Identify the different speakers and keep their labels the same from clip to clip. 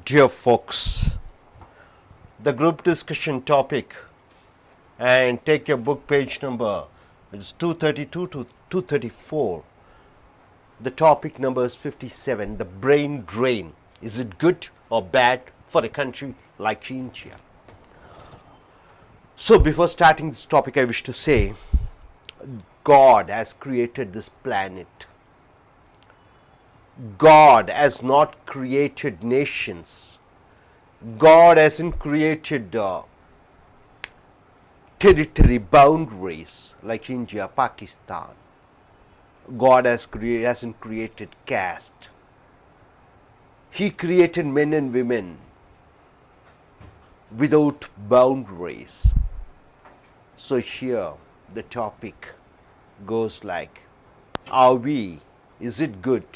Speaker 1: Dear folks, the group discussion topic, and take your book page number, it's 232 to 234. The topic number is 57, the brain drain. Is it good or bad for a country like India? So before starting this topic, I wish to say, God has created this planet. God has not created nations. God hasn't created territory boundaries like India, Pakistan. God hasn't created caste. He created men and women without boundaries. So here the topic goes like, is it good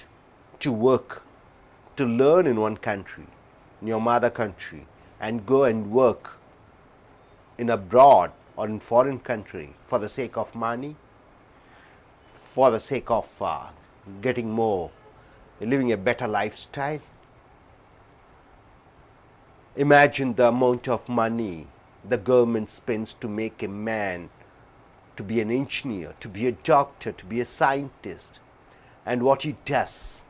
Speaker 1: to work, to learn in one country, in your mother country, and go and work in abroad or in foreign country for the sake of money, for the sake of getting more, living a better lifestyle? Imagine the amount of money the government spends to make a man to be an engineer, to be a doctor, to be a scientist, and what he does.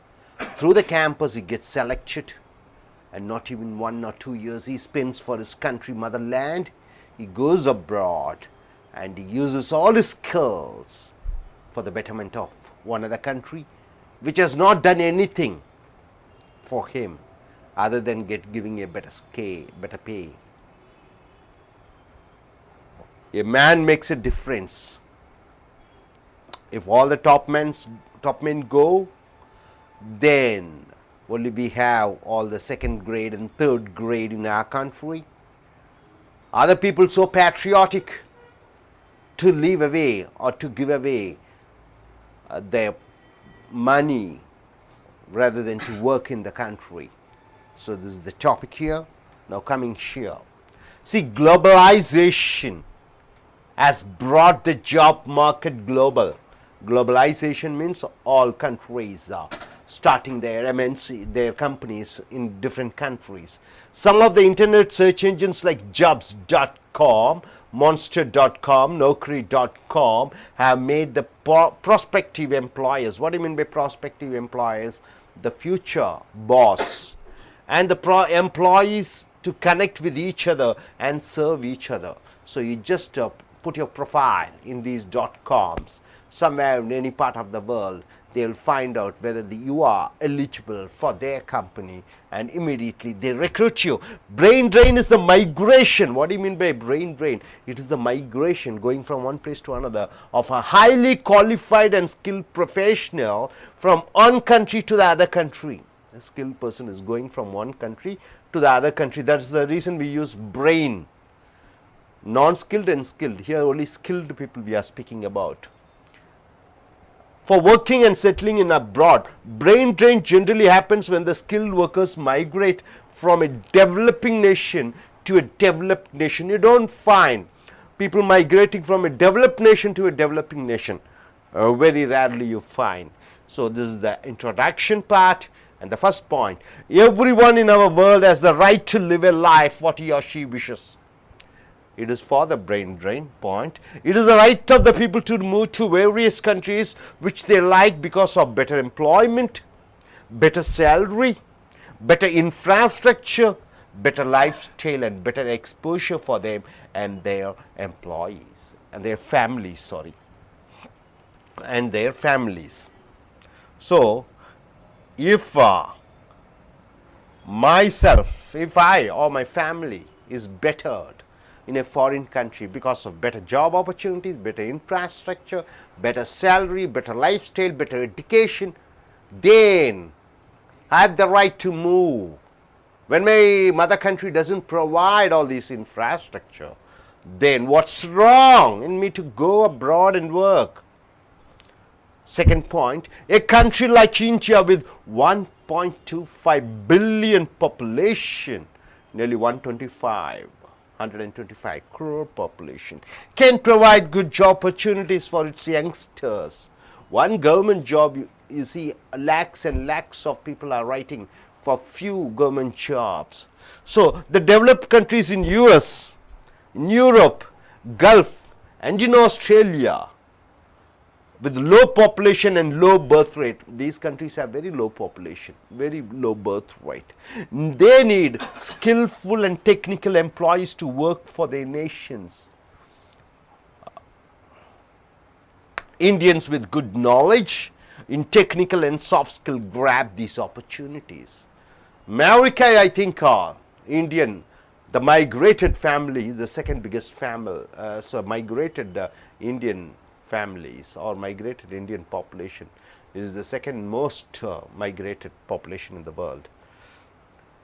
Speaker 1: Through the campus he gets selected, and not even 1 or 2 years he spends for his country, motherland. He goes abroad and he uses all his skills for the betterment of one other country which has not done anything for him other than giving a better pay. A man makes a difference. If all the top men go, then only we have all the second grade and third grade in our country. Other people so patriotic to leave away or to give away their money rather than to work in the country. So this is the topic here. Now coming here. See, globalization has brought the job market global. Globalization means all countries are starting their MNC, their companies in different countries. Some of the internet search engines like jobs.com, monster.com, naukri.com have made the prospective employers. What do you mean by prospective employers? The future boss and the employees to connect with each other and serve each other. So you just put your profile in these .coms. Somewhere in any part of the world, they will find out whether you are eligible for their company, and immediately they recruit you. Brain drain is the migration. What do you mean by brain drain? It is the migration going from one place to another of a highly qualified and skilled professional from one country to the other country. A skilled person is going from one country to the other country. That's the reason we use brain. Non-skilled and skilled. Here only skilled people we are speaking about. For working and settling in abroad, brain drain generally happens when the skilled workers migrate from a developing nation to a developed nation. You don't find people migrating from a developed nation to a developing nation. Very rarely you find. So this is the introduction part. And the first point, everyone in our world has the right to live a life what he or she wishes. It is for the brain drain point. It is the right of the people to move to various countries which they like because of better employment, better salary, better infrastructure, better lifestyle, and better exposure for them and their employees and their families, and their families. So if I or my family is bettered in a foreign country because of better job opportunities, better infrastructure, better salary, better lifestyle, better education, then I have the right to move. When my mother country doesn't provide all this infrastructure, then what's wrong in me to go abroad and work? Second point, a country like India with 1.25 billion population, nearly 125 125 crore population, can provide good job opportunities for its youngsters. One government job, you see lakhs and lakhs of people are writing for few government jobs. So the developed countries in US, in Europe, Gulf, and in Australia, with low population and low birth rate, these countries have very low population, very low birth rate. They need skillful and technical employees to work for their nations. Indians with good knowledge in technical and soft skill grab these opportunities. America, I think, Indian, the migrated family is the second biggest family. So migrated Indian families or migrated Indian population is the second most migrated population in the world.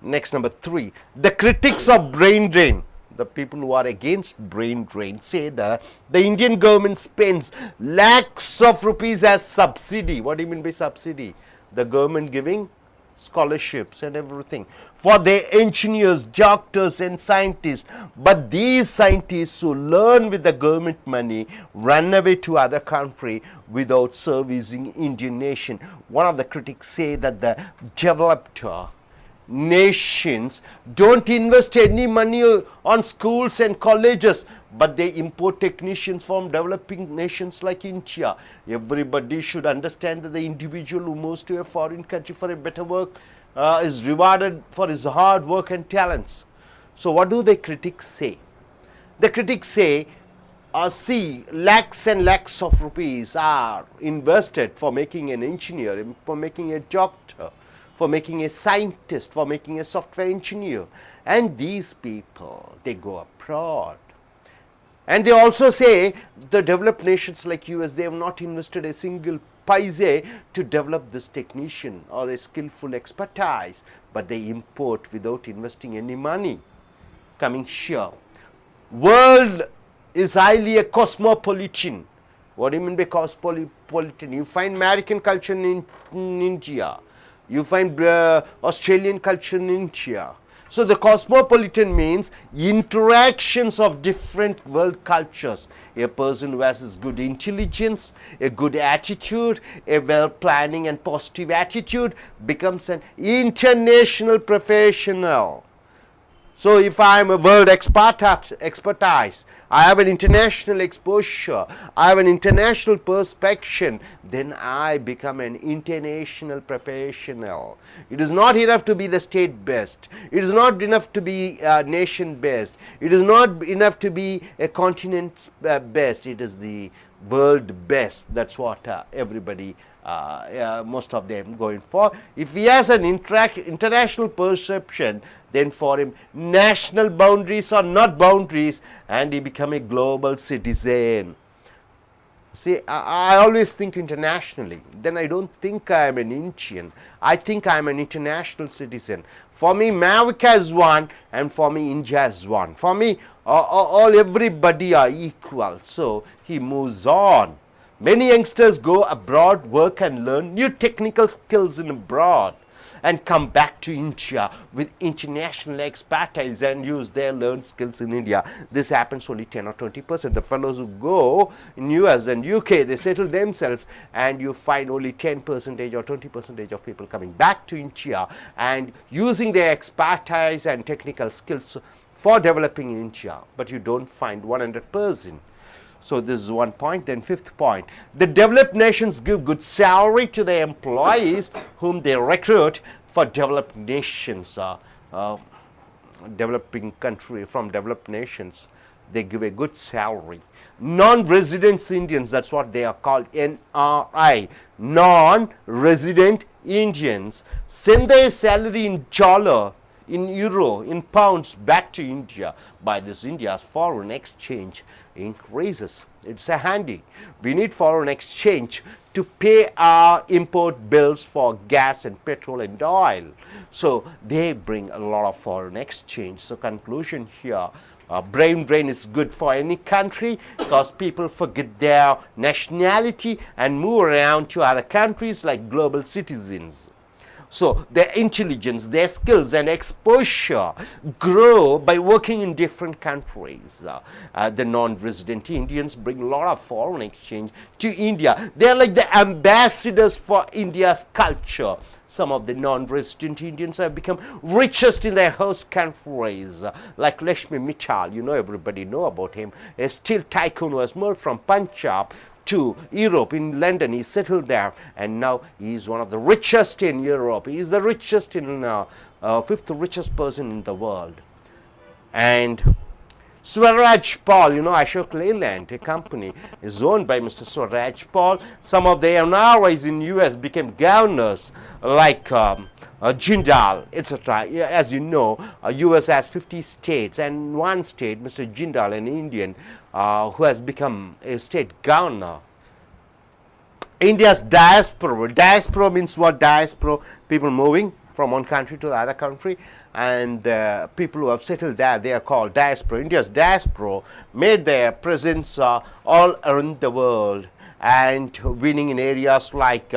Speaker 1: Next, number 3, the critics of brain drain, the people who are against brain drain, say that the Indian government spends lakhs of rupees as subsidy. What do you mean by subsidy? The government giving scholarships and everything for their engineers, doctors and scientists, but these scientists who learn with the government money run away to other country without servicing Indian nation. One of the critics say that the developed nations don't invest any money on schools and colleges, but they import technicians from developing nations like India. Everybody should understand that the individual who moves to a foreign country for a better work is rewarded for his hard work and talents. So what do the critics say? The critics say, see, lakhs and lakhs of rupees are invested for making an engineer, for making a doctor, for making a scientist, for making a software engineer, and these people, they go abroad. And they also say the developed nations like US, they have not invested a single paise to develop this technician or a skillful expertise, but they import without investing any money. Coming here, world is highly a cosmopolitan. What do you mean by cosmopolitan? You find American culture in India. You find Australian culture in India. So the cosmopolitan means interactions of different world cultures. A person who has good intelligence, a good attitude, a well planning and positive attitude becomes an international professional. So if I am a world expertise, I have an international exposure, I have an international perspective, then I become an international professional. It is not enough to be the state best. It is not enough to be nation best. It is not enough to be a continent best. It is the world best. That's what everybody, most of them going for. If he has an international perception, then for him national boundaries are not boundaries and he become a global citizen. See, I always think internationally. Then I don't think I am an Indian. I think I am an international citizen. For me, America is one, and for me, India is one. For me, everybody are equal. So he moves on. Many youngsters go abroad, work and learn new technical skills in abroad, and come back to India with international expertise and use their learned skills in India. This happens only 10 or 20%. The fellows who go in US and UK, they settle themselves, and you find only 10% or 20% of people coming back to India and using their expertise and technical skills for developing India. But you don't find 100%. So this is one point. Then fifth point, the developed nations give good salary to their employees whom they recruit for developed nations, developing country from developed nations. They give a good salary. Non-resident Indians, that's what they are called, NRI, non-resident Indians, send their salary in dollar, in euro, in pounds back to India. By this, India's foreign exchange increases. It's a handy. We need foreign exchange to pay our import bills for gas and petrol and oil. So they bring a lot of foreign exchange. So conclusion here, brain drain is good for any country because people forget their nationality and move around to other countries like global citizens. So their intelligence, their skills and exposure grow by working in different countries. The non-resident Indians bring a lot of foreign exchange to India. They are like the ambassadors for India's culture. Some of the non-resident Indians have become richest in their host countries, like Lakshmi Mittal. You know, everybody know about him. A steel tycoon who has moved from Punjab to Europe. In London, he settled there, and now he is one of the richest in Europe. He is the richest in fifth richest person in the world. And Swaraj Paul, you know, Ashok Leyland, a company is owned by Mr. Swaraj Paul. Some of the NRIs in US became governors like Jindal, etc. As you know, US has 50 states, and one state, Mr. Jindal, an Indian, who has become a state governor. India's diaspora. Diaspora means what? Diaspora, people moving from one country to the other country, and people who have settled there, they are called diaspora. India's diaspora made their presence all around the world, and winning in areas like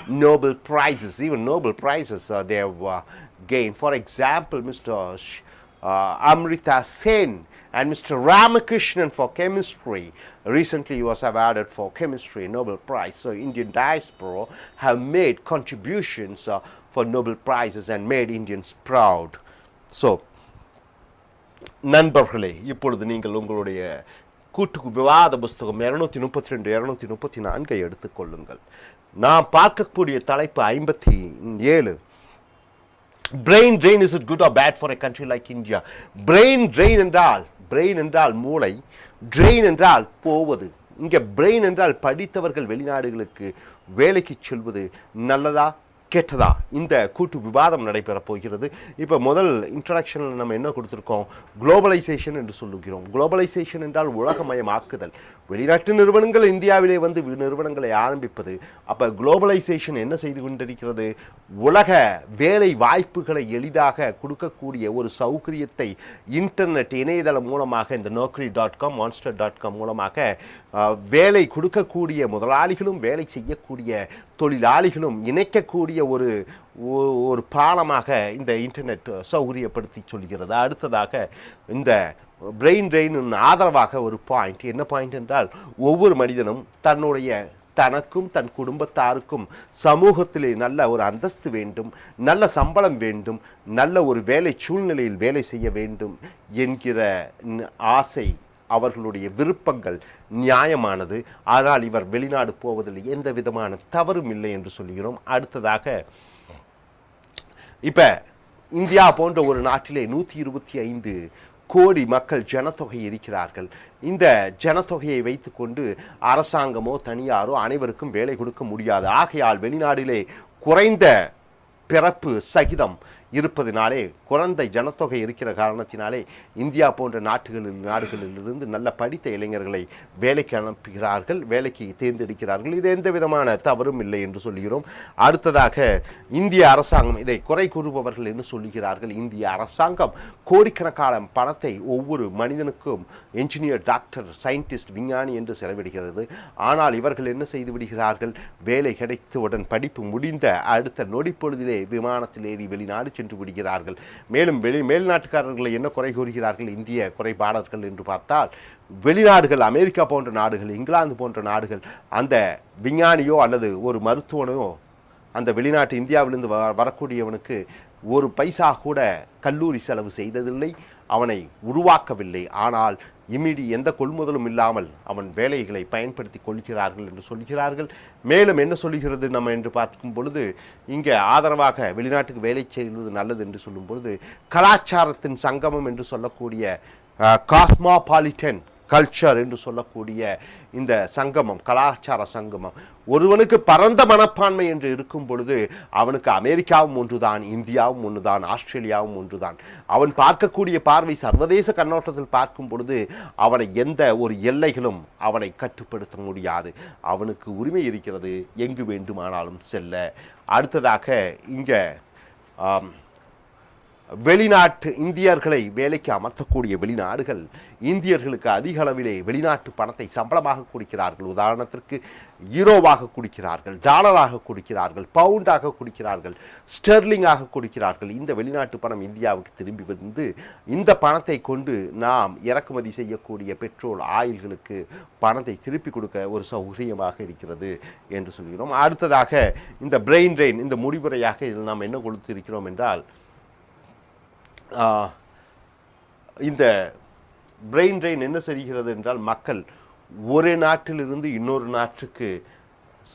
Speaker 1: Nobel Prizes. Even Nobel Prizes they have gained. For example, Mr. Amrita Sen and Mr. Ramakrishnan for chemistry. Recently he was awarded for chemistry Nobel Prize. So Indian diaspora have made contributions for Nobel Prizes and made Indians proud. So நண்பர்களே, இப்பொழுது நீங்கள் உங்களுடைய கூட்டு விவாத புஸ்தகம் 232 234 எடுத்துக்கொள்ளுங்கள். நாம் பார்க்கக்கூடிய தலைப்பு 57. Brain drain, is it good or bad for a country like India? Brain drain என்றால் மூளை, drain என்றால் போவது. இங்கே brain என்றால் படித்தவர்கள் வெளிநாடுகளுக்கு வேலைக்கு செல்வது நல்லதா கெட்டதா? இந்த கூட்டு விவாதம் நடைபெற போகிறது. இப்போ முதல் இன்ட்ரடக்ஷனில் நம்ம என்ன கொடுத்துருக்கோம்? குளோபலைசேஷன் என்று சொல்லுகிறோம். குளோபலைசேஷன் என்றால் உலகமயமாக்குதல். வெளிநாட்டு நிறுவனங்கள் இந்தியாவிலே வந்து நிறுவனங்களை ஆரம்பிப்பது. அப்போ குளோபலைசேஷன் என்ன செய்து கொண்டிருக்கிறது? உலக வேலை வாய்ப்புகளை எளிதாக கொடுக்கக்கூடிய ஒரு சௌகரியத்தை இன்டர்நெட் இணையதளம் மூலமாக, இந்த நோக்கரி.com monster.com மூலமாக வேலை கொடுக்கக்கூடிய முதலாளிகளும் வேலை செய்யக்கூடிய தொழிலாளிகளும் இணைக்கக்கூடிய ஒரு பாலமாக இந்த இன்டர்நெட் சௌகரியப்படுத்தி சொல்கிறது. அடுத்ததாக இந்த பிரெயின் ட்ரெயின் ஆதரவாக ஒரு பாயிண்ட். என்ன பாயிண்ட் என்றால், ஒவ்வொரு மனிதனும் தனக்கும் தன் குடும்பத்தாருக்கும் சமூகத்திலே நல்ல ஒரு அந்தஸ்து வேண்டும், நல்ல சம்பளம் வேண்டும், நல்ல ஒரு வேலை சூழ்நிலையில் வேலை செய்ய வேண்டும் என்கிற ஆசை, அவர்களுடைய விருப்பங்கள் நியாயமானது. ஆனால் இவர் வெளிநாடு போவதில் எந்த விதமான தவறும் இல்லை என்று சொல்கிறோம். அடுத்ததாக, இப்போ இந்தியா போன்ற ஒரு நாட்டிலே 125 கோடி மக்கள் ஜனத்தொகை இருக்கிறார்கள். இந்த ஜனத்தொகையை வைத்துக்கொண்டு அரசாங்கமோ தனியாரோ அனைவருக்கும் வேலை கொடுக்க முடியாது. ஆகையால் வெளிநாட்டிலே குறைந்த பிறப்பு சகிதம் இருப்பதினாலே, குறைந்த ஜனத்தொகை இருக்கிற காரணத்தினாலே இந்தியா போன்ற நாடுகளிலிருந்து நல்ல படித்த இளைஞர்களை வேலைக்கு அனுப்புகிறார்கள், வேலைக்கு தேர்ந்தெடுக்கிறார்கள். இது எந்த விதமான தவறும் இல்லை என்று சொல்கிறோம். அடுத்ததாக, இந்திய அரசாங்கம், இதை குறை கூறுபவர்கள் என்ன சொல்லுகிறார்கள்? இந்திய அரசாங்கம் கோடிக்கணக்கான பணத்தை ஒவ்வொரு மனிதனுக்கும் என்ஜினியர், டாக்டர், சயின்டிஸ்ட், விஞ்ஞானி என்று செலவிடுகிறது. ஆனால் இவர்கள் என்ன செய்து விடுகிறார்கள்? வேலை கிடைத்தவுடன், படிப்பு முடிந்த அடுத்த நொடிப்பொழுதிலே விமானத்தில் ஏறி வெளிநாடு சென்று விடுகிறார்கள். மேலும் மேல்நாட்டுக்காரர்களை என்ன குறை கூறுகிறார்கள்? இந்திய குறைபாடர்கள் என்று பார்த்தால், வெளிநாடுகள், அமெரிக்கா போன்ற நாடுகள், இங்கிலாந்து போன்ற நாடுகள், அந்த விஞ்ஞானியோ அல்லது ஒரு மருத்துவனோ அந்த வெளிநாட்டு இந்தியாவிலிருந்து வரக்கூடியவனுக்கு ஒரு பைசா கூட கல்லூரி செலவு செய்ததில்லை, அவனை உருவாக்கவில்லை. ஆனால் எந்த கொள்முதலும் இல்லாமல் அவன் வேலைகளை பயன்படுத்தி கொள்கிறார்கள் என்று சொல்கிறார்கள். மேலும் என்ன சொல்கிறது நம்ம என்று பார்க்கும் பொழுது, இங்கே ஆதரவாக வெளிநாட்டுக்கு வேலை செய்வது நல்லது என்று சொல்லும் பொழுது, கலாச்சாரத்தின் சங்கமம் என்று சொல்லக்கூடிய காஸ்மாபாலிட்டன் கல்ச்சர் என்று சொல்லக்கூடிய இந்த சங்கமம், கலாச்சார சங்கமம், ஒருவனுக்கு பரந்த மனப்பான்மை என்று இருக்கும் பொழுது அவனுக்கு அமெரிக்காவும் ஒன்றுதான், இந்தியாவும் ஒன்றுதான், ஆஸ்திரேலியாவும் ஒன்றுதான். அவன் பார்க்கக்கூடிய பார்வை சர்வதேச கண்ணோட்டத்தில் பார்க்கும் பொழுது அவனை எந்த ஒரு எல்லைகளும் அவனை கட்டுப்படுத்த முடியாது. அவனுக்கு உரிமை இருக்கிறது எங்கு வேண்டுமானாலும் செல்ல. அடுத்ததாக, இங்கே வெளிநாட்டு இந்தியர்களை வேலைக்கு அமர்த்தக்கூடிய வெளிநாடுகள் இந்தியர்களுக்கு அதிக அளவிலே வெளிநாட்டு பணத்தை சம்பளமாக கொடுக்கிறார்கள். உதாரணத்திற்கு யூரோவாக கொடுக்கிறார்கள், டாலராக கொடுக்கிறார்கள், பவுண்டாக கொடுக்கிறார்கள், ஸ்டெர்லிங்காக கொடுக்கிறார்கள். இந்த வெளிநாட்டு பணம் இந்தியாவுக்கு திரும்பி வந்து இந்த பணத்தை கொண்டு நாம் இறக்குமதி செய்யக்கூடிய பெட்ரோல் ஆயில்களுக்கு பணத்தை திருப்பி கொடுக்க ஒரு சௌகரியமாக இருக்கிறது என்று சொல்கிறோம். அடுத்ததாக இந்த பிரெயின் ட்ரெயின், இந்த முடிவுரையாக இதில் நாம் என்ன கொடுத்து இருக்கிறோம் என்றால், இந்த பிரெயின் ட்ரெயின் என்ன செய்கிறது என்றால், மக்கள் ஒரு நாட்டிலிருந்து இன்னொரு நாட்டுக்கு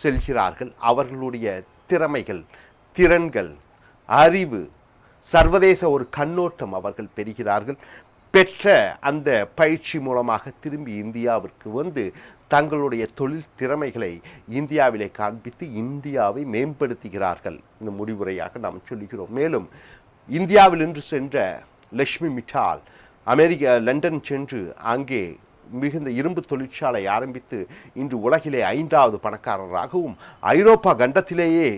Speaker 1: செல்கிறார்கள். அவர்களுடைய திறமைகள், திறன்கள், அறிவு, சர்வதேச ஒரு கண்ணோட்டம் அவர்கள் பெறுகிறார்கள். பெற்ற அந்த பயிற்சி மூலமாக திரும்பி இந்தியாவிற்கு வந்து தங்களுடைய தொழில் திறமைகளை இந்தியாவிலே காண்பித்து இந்தியாவை மேம்படுத்துகிறார்கள். இந்த முடிவுரையாக நாம் சொல்லுகிறோம். மேலும் இந்தியாவில் இன்று சென்ற லக்ஷ்மி மிட்டால் லண்டன் சென்று அங்கே மிகுந்த இரும்பு தொழிற்சாலை ஆரம்பித்து இன்று உலகிலே 5வது பணக்காரராகவும் ஐரோப்பா கண்டத்திலேயே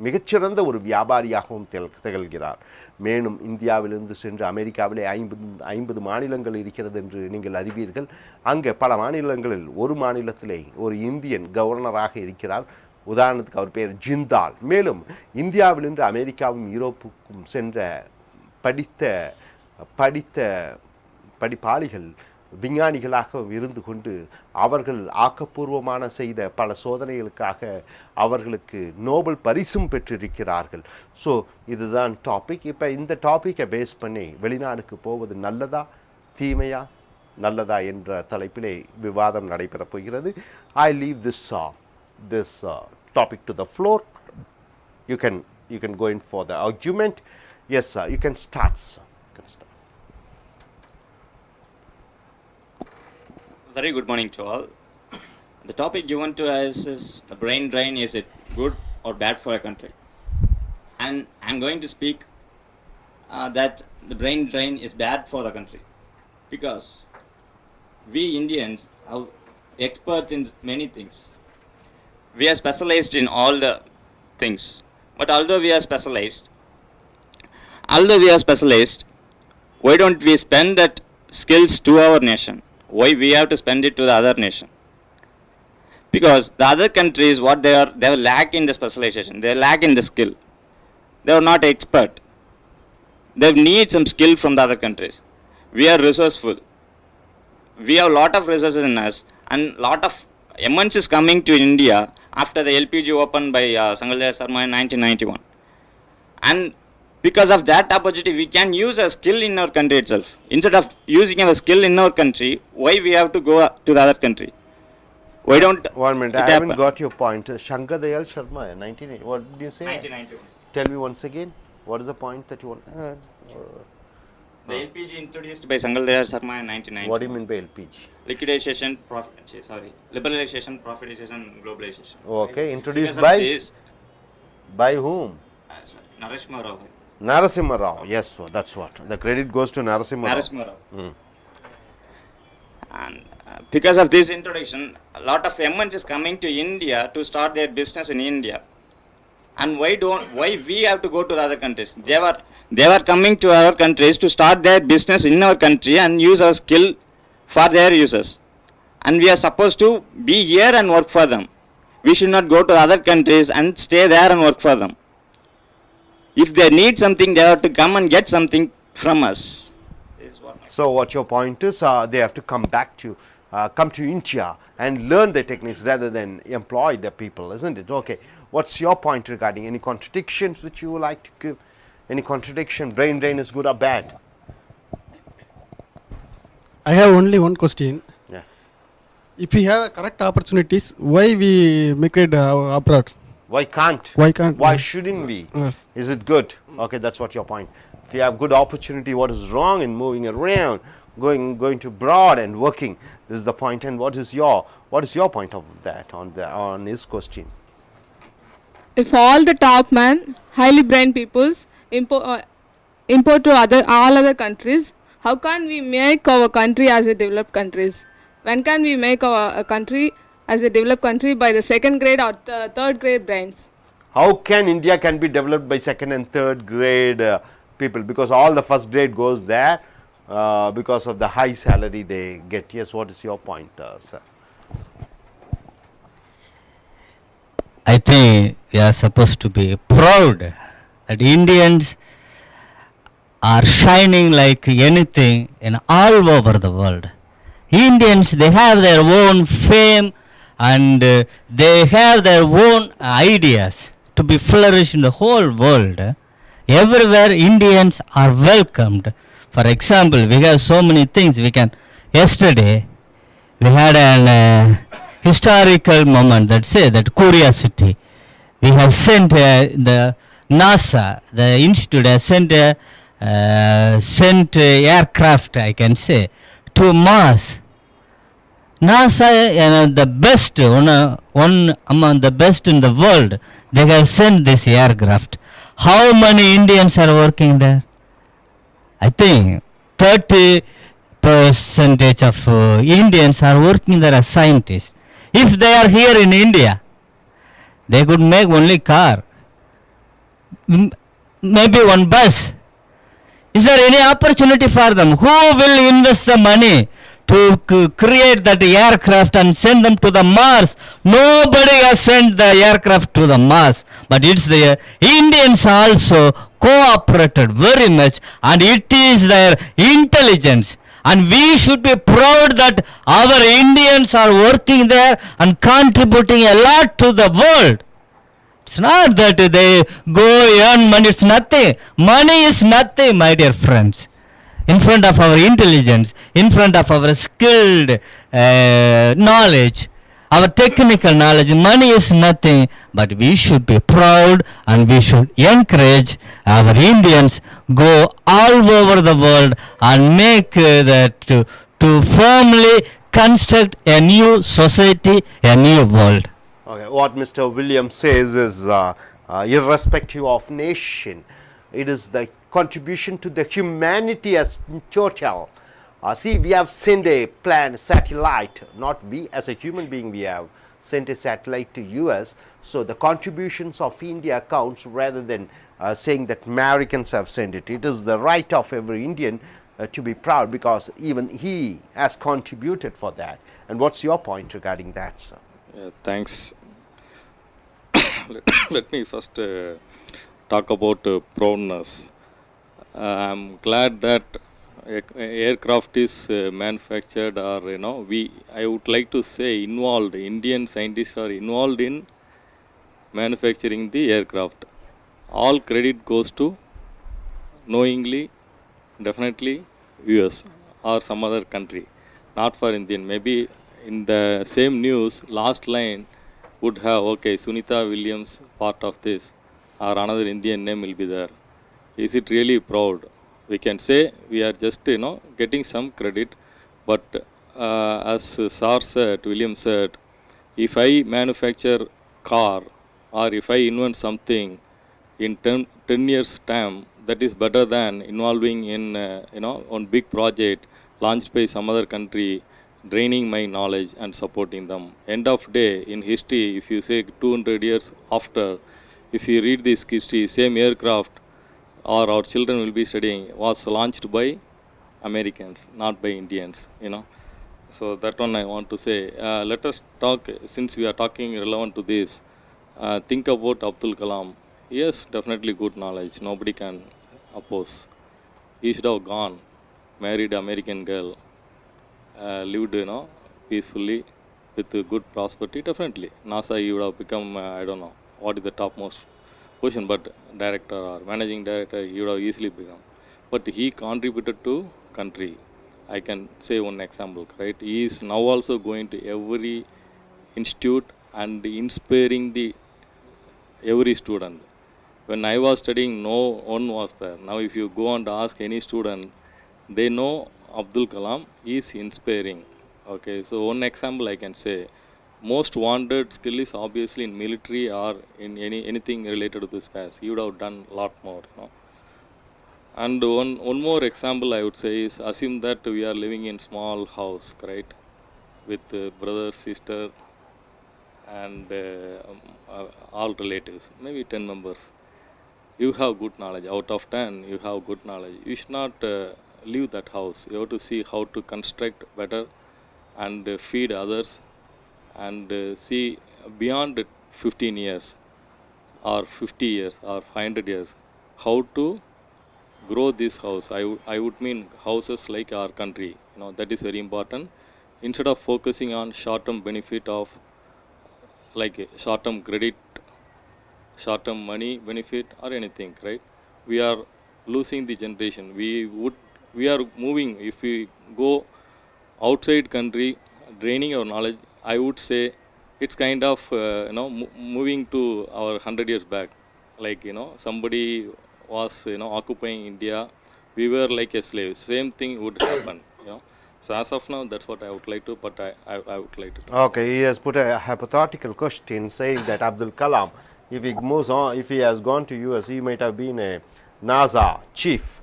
Speaker 1: மிகச்சிறந்த ஒரு வியாபாரியாகவும் திகழ்கிறார். மேலும் இந்தியாவிலிருந்து சென்று அமெரிக்காவிலே 50 மாநிலங்கள் இருக்கிறது என்று நீங்கள் அறிவீர்கள். அங்கே பல மாநிலங்களில் ஒரு மாநிலத்திலே ஒரு இந்தியன் கவர்னராக இருக்கிறார். உதாரணத்துக்கு அவர் பேர் ஜிந்தால். மேலும் இந்தியாவிலிருந்து அமெரிக்காவும் யூரோப்புக்கும் சென்ற படிப்பாளிகள் விஞ்ஞானிகளாக இருந்து கொண்டு அவர்கள் ஆக்கப்பூர்வமான செய்த பல சோதனைகளுக்காக அவர்களுக்கு நோபல் பரிசும் பெற்றிருக்கிறார்கள். ஸோ இதுதான் டாபிக். இப்போ இந்த டாப்பிக்கை பேஸ் பண்ணி வெளிநாடுக்கு போவது நல்லதா தீமையா நல்லதா என்ற தலைப்பிலே விவாதம் நடைபெறப் போகிறது. I leave this topic to the floor. You can go in for the argument. Yes sir, you can start sir.
Speaker 2: Very good morning to all. The topic given to us is the brain drain. Is it good or bad for a country? And I'm going to speak that the brain drain is bad for the country, because we Indians are experts in many things. We are specialized in all the things, but although we are specialized, why don't we spend that skills to our nation? Why we have to spend it to the other nation? Because the other countries, what they lack in the specialization, they lack in the skill. They are not expert. They need some skill from the other countries. We are resourceful. We have lot of resources in us, and lot of MNCs coming to India after the LPG opened by Sangalaya Sharma in 1991. And because of that opportunity, we can use a skill in our country itself. Instead of using our skill in our country, why we have to go to the other country? Why don't...
Speaker 1: One minute, I haven't got your point. Shankar Sharma, 1980. What did you say?
Speaker 2: 1991.
Speaker 1: Tell me once again. What is the point that you want?
Speaker 2: The LPG introduced by Sangalaya Sharma in 1990.
Speaker 1: What do you mean by LPG?
Speaker 2: Liberalization, privatization, globalization.
Speaker 1: Okay, introduced by? By whom?
Speaker 2: Narasimha Rao.
Speaker 1: Narasimha Rao, yes, that's what. The credit goes to Narasimha Rao.
Speaker 2: And because of this introduction, a lot of MNCs coming to India to start their business in India. And why we have to go to the other countries? They were coming to our countries to start their business in our country and use our skill for their users. And we are supposed to be here and work for them. We should not go to other countries and stay there and work for them. If they need something, they have to come and get something from us.
Speaker 1: So what your point is, they have to come to India and learn the techniques rather than employ the people, isn't it? Okay, what's your point regarding any contradictions which you would like to give? Any contradiction? Brain drain is good or bad?
Speaker 3: I have only one question.
Speaker 1: Yeah.
Speaker 3: If we have correct opportunities, why we make it abroad?
Speaker 1: Why can't? Why shouldn't we?
Speaker 3: Yes.
Speaker 1: Is it good? Okay, that's what your point. If you have good opportunity, what is wrong in moving around, going to abroad and working? This is the point. And what is your point of that on his question?
Speaker 4: If all the top men, highly brained peoples import to all other countries, how can we make our country as a developed countries? When can we make our country as a developed country? By the second grade or third grade brains?
Speaker 1: How can India can be developed by second and third grade people, because all the first grade goes there because of the high salary they get. Yes, what is your point, sir?
Speaker 5: I think we are supposed to be proud that Indians are shining like anything in all over the world. Indians, they have their own fame and they have their own ideas to be flourished in the whole world. Everywhere Indians are welcomed. For example, we have so many things we can. Yesterday, we had an historical moment that say that curiosity. We have sent the NASA, the institute has sent aircraft, I can say, to Mars. NASA, the best, one among the best in the world, they have sent this aircraft. How many Indians are working there? I think 30% of Indians are working there as scientists. If they are here in India, they could make only car, maybe one bus. Is there any opportunity for them? Who will invest the money to create that aircraft and send them to the Mars? Nobody has sent the aircraft to the Mars, but it's the Indians also cooperated very much, and it is their intelligence. And we should be proud that our Indians are working there and contributing a lot to the world. It's not that they go earn money, it's nothing. Money is nothing, my dear friends. In front of our intelligence, in front of our skilled knowledge, our technical knowledge, money is nothing, but we should be proud and we should encourage our Indians go all over the world and make that to firmly construct a new society, a new world.
Speaker 1: Okay, what Mr. Williams says is irrespective of nation, it is the contribution to the humanity as total. See, we have sent a satellite, not we as a human being, we have sent a satellite to US. So the contributions of India counts rather than saying that Americans have sent it. It is the right of every Indian to be proud because even he has contributed for that. And what's your point regarding that, sir?
Speaker 6: Thanks. Let me first talk about proudness. I'm glad that aircraft is manufactured, or I would like to say involved. Indian scientists are involved in manufacturing the aircraft. All credit goes to knowingly, definitely US or some other country, not for Indian. Maybe in the same news, last line would have, okay, Sunita Williams part of this, or another Indian name will be there. Is it really proud? We can say we are just, getting some credit, but as Sir said, William said, if I manufacture car or if I invent something in 10 years time, that is better than involving in, on big project launched by some other country, draining my knowledge and supporting them. End of day, in history, if you say 200 years after, if you read this history, same aircraft or our children will be studying was launched by Americans, not by Indians, So that one I want to say. Let us talk, since we are talking relevant to this, think about Abdul Kalam. Yes, definitely good knowledge. Nobody can oppose. He should have gone, married American girl, lived, peacefully with good prosperity. Definitely, NASA he would have become, I don't know, what is the topmost position, but director or managing director, he would have easily become. But he contributed to country. I can say one example, right? He is now also going to every institute and inspiring the every student. When I was studying, no one was there. Now if you go and ask any student, they know Abdul Kalam is inspiring. Okay, so one example I can say, most wanted skill is obviously in military or in anything related to the space. You would have done a lot more, And one more example I would say is, assume that we are living in small house, right, with brother, sister, and all relatives, maybe 10 members. you have good knowledge. Out of 10, you have good knowledge. You should not leave that house. You have to see how to construct better and feed others and see beyond 15 years or 50 years or 500 years how to grow this house. I would mean houses like our country. That is very important. Instead of focusing on short-term benefit of like short-term credit, short-term money benefit or anything, right? We are losing the generation. We are moving. If we go outside country, draining our knowledge, I would say it's kind of moving to our 100 years back. Like somebody was occupying India, we were like a slave. Same thing would happen. So as of now, that's what I would like to. But I would like to.
Speaker 1: Okay, he has put a hypothetical question saying that Abdul Kalam, if he moves on, if he has gone to US, he might have been a NASA chief,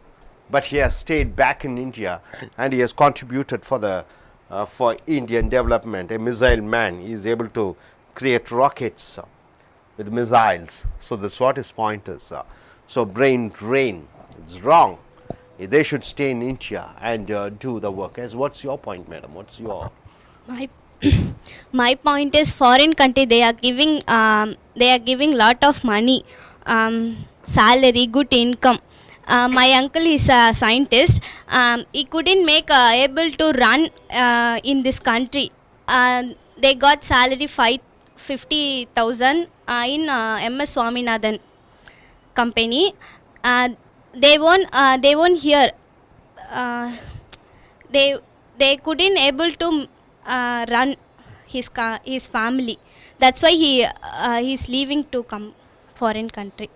Speaker 1: but he has stayed back in India and he has contributed for the for Indian development. A missile man, he is able to create rockets with missiles. So that's what his point is. So brain drain, it's wrong. They should stay in India and do the work. As what's your point, madam? What's your
Speaker 7: My my point is, foreign country they are giving lot of money, salary, good income. My uncle is a scientist. He couldn't make able to run in this country. They got salary 50,000 in M.S. Swaminathan company. They won't hear. They couldn't able to run his family. That's why he's leaving to come foreign country.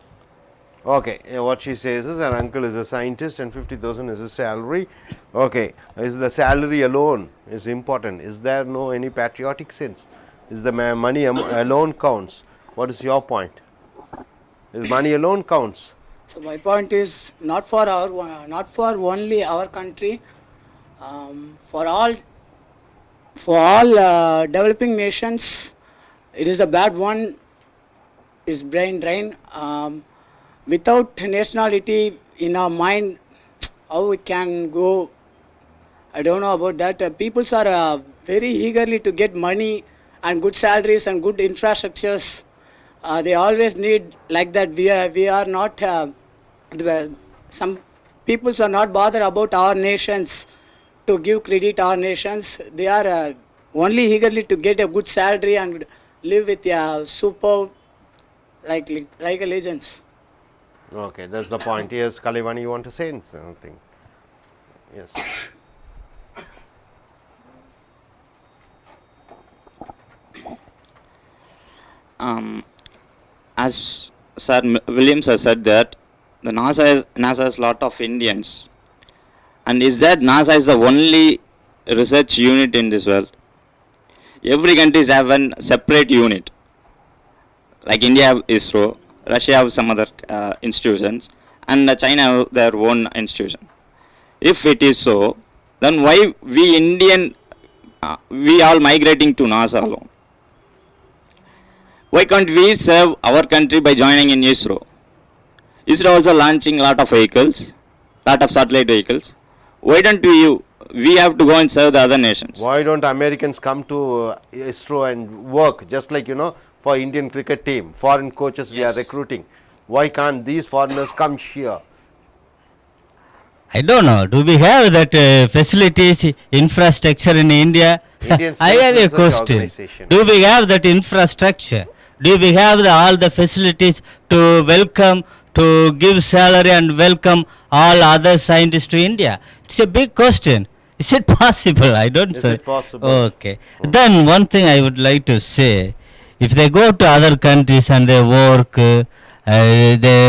Speaker 1: okay? What she says is her uncle is a scientist and 50,000 is his salary. Okay, is the salary alone is important? Is there no any patriotic sense? Is the money alone counts? What is your point? Is money alone counts?
Speaker 8: So my point is not for only our country, for all developing nations. It is the bad one. Is brain drain. Without nationality in our mind, how it can go? I don't know about that. Peoples are very eagerly to get money and good salaries and good infrastructures. They always need like that. We are not. Some peoples are not bothered about our nations to give credit our nations. They are only eagerly to get a good salary and live with a super like a legends.
Speaker 1: Okay, that's the point. Yes, Kalivani, you want to say something? Yes.
Speaker 2: As Sir Williams has said that the NASA has lot of Indians, and is that NASA is the only research unit in this world? Every country have a separate unit. Like India have ISRO, Russia have some other institutions, and China have their own institution. If it is so, then why we Indian we all migrating to NASA alone? Why can't we serve our country by joining in ISRO? ISRO also launching a lot of vehicles, lot of satellite vehicles. Why don't we have to go and serve the other nations?
Speaker 1: Why don't Americans come to ISRO and work just like for Indian cricket team, foreign coaches we are recruiting? Why can't these foreigners come here?
Speaker 5: I don't know. Do we have that facilities, infrastructure in India?
Speaker 1: Indian
Speaker 5: I
Speaker 1: Space
Speaker 5: have a
Speaker 1: Research
Speaker 5: question.
Speaker 1: Organization.
Speaker 5: Do we have that infrastructure? Do we have all the facilities to welcome, to give salary and welcome all other scientists to India? It's a big question. Is it possible? I don't
Speaker 1: Is
Speaker 5: know.
Speaker 1: it possible?
Speaker 5: Okay. Then one thing I would like to say, if they go to other countries and they work, they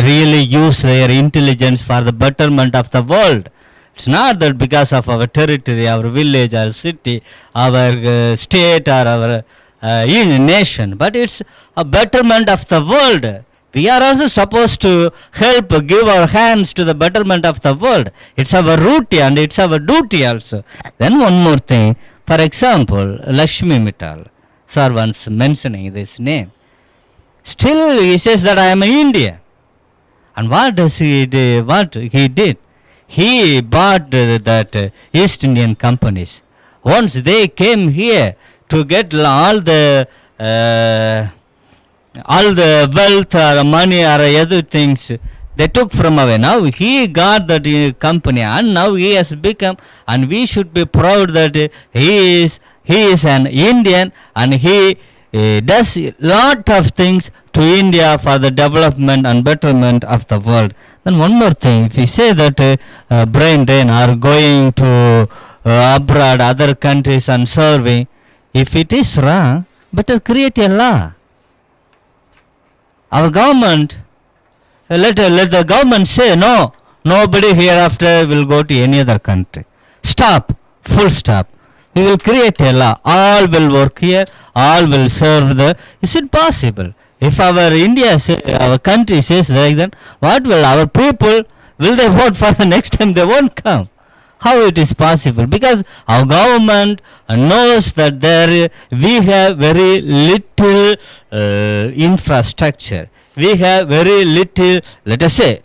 Speaker 5: really use their intelligence for the betterment of the world. It's not that because of our territory, our village, our city, our state or our nation, but it's a betterment of the world. We are also supposed to help, give our hands to the betterment of the world. It's our duty and it's our duty also. Then one more thing, for example, Lakshmi Mittal, sir once mentioning this name. Still he says that I am an Indian. And what does he do? What he did? He bought that East Indian companies. Once they came here to get uh, all the wealth or money or other things they took from away. Now he got that company, and now he has become, and we should be proud that he is an Indian, and he does lot of things to India for the development and betterment of the world. Then one more thing, if we say that brain drain are going to abroad, other countries and serving, if it is wrong, better create a law. Our government, let the government say no, nobody hereafter will go to any other country. Stop, full stop. We will create a law. All will work here, all will serve the. Is it possible? If our India, our country says like that, what will our people, will they vote for the next time? They won't come. How it is possible? Because our government knows that we have very little infrastructure. We have very little, let us say,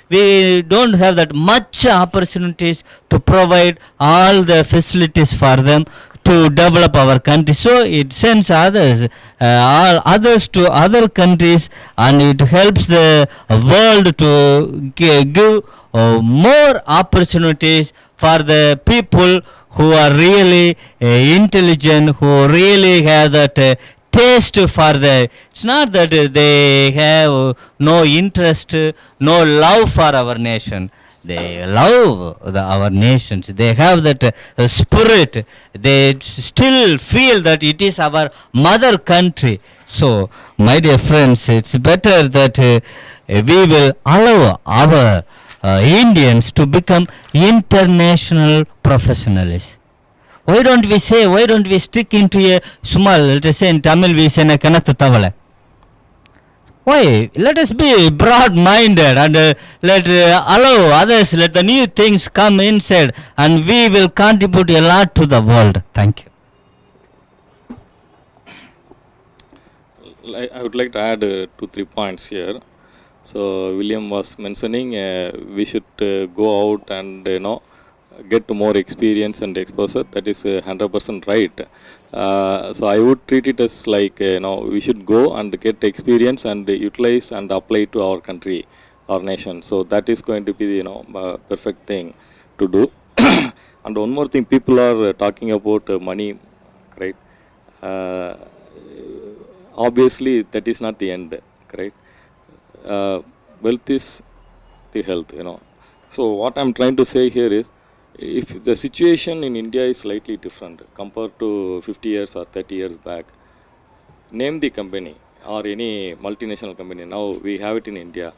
Speaker 5: we don't have that much opportunities to provide all the facilities for them to develop our country. So it sends all others to other countries, and it helps the world to give more opportunities for the people who are really intelligent, who really have that taste for the. It's not that they have no interest, no love for our nation. They love our nations. They have that spirit. They still feel that it is our mother country. So, my dear friends, it's better that we will allow our Indians to become international professionals. Why don't we stick into a small, let us say in Tamil we say kanathu tavalai. Why? Let us be broad-minded and let allow others, let the new things come inside, and we will contribute a lot to the world. Thank you.
Speaker 6: I would like to add 2-3 points here. So William was mentioning we should go out and get more experience and exposure. That is 100% right. So I would treat it as like we should go and get experience and utilize and apply to our country, our nation. So that is going to be the perfect thing to do. And one more thing, people are talking about money, right? Obviously that is not the end, right? Wealth is the health, So what I'm trying to say here is, if the situation in India is slightly different compared to 50 years or 30 years back, name the company or any multinational company. Now we have it in India,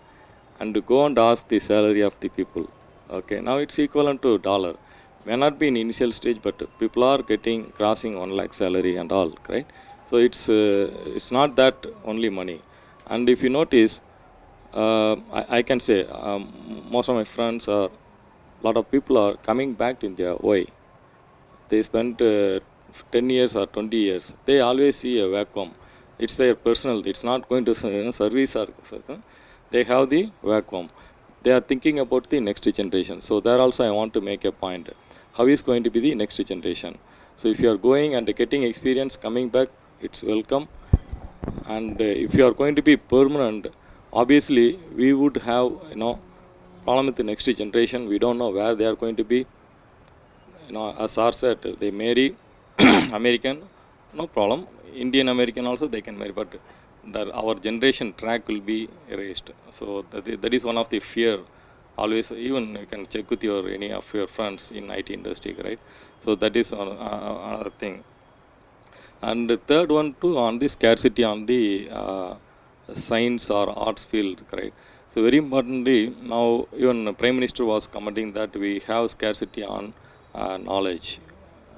Speaker 6: and go and ask the salary of the people. Okay, now it's equivalent to $. May not be in initial stage, but people are crossing 1 lakh salary and all, right? So it's not that only money. And if you notice, I can say most of my friends are, a lot of people are coming back to India. Why? They spent 10 years or 20 years. They always see a vacuum. It's their personal. It's not going to service or they have the vacuum. They are thinking about the next generation. So there also I want to make a point. How is going to be the next generation? So if you are going and getting experience, coming back, it's welcome. And if you are going to be permanent, obviously we would have problem with the next generation. We don't know where they are going to be. As Sir said, they marry American, no problem. Indian American also they can marry, but our generation track will be erased. So that is one of the fear. Always, even you can check with any of your friends in IT industry, right? So that is another thing. And the third one too, on the scarcity on the science or arts field, right? So very importantly, now even Prime Minister was commenting that we have scarcity on knowledge.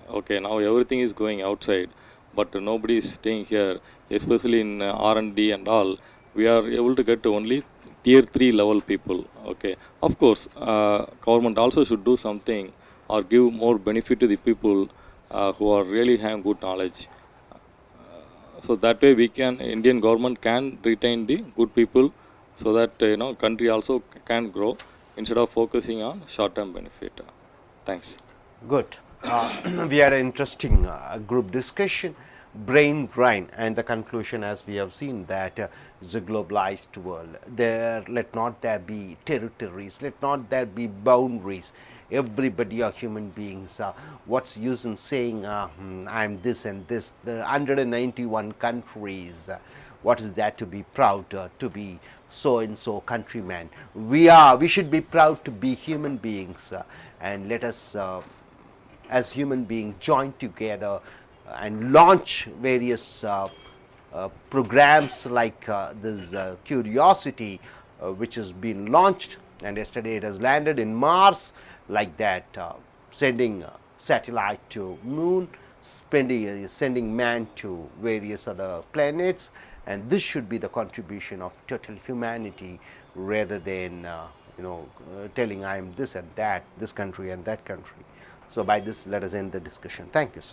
Speaker 6: Okay, now everything is going outside, but nobody is staying here, especially in R&D and all. We are able to get to only tier 3 level people. Okay, of course, government also should do something or give more benefit to the people who are really have good knowledge. So that way we can, Indian government can retain the good people so that country also can grow instead of focusing on short-term benefit. Thanks.
Speaker 1: Good. We had an interesting group discussion, brain drain, and the conclusion, as we have seen, that is a globalized world. Let not there be territories, let not there be boundaries. Everybody are human beings. What's use in saying I'm this and this? There are 191 countries. What is that to be proud to be so and so countryman? We should be proud to be human beings, and let us as human beings join together and launch various programs like this Curiosity, which has been launched, and yesterday it has landed in Mars, like that, sending satellite to moon, sending man to various other planets, and this should be the contribution of total humanity, rather than telling I am this and that, this country and that country. So by this, let us end the discussion. Thank you, sir.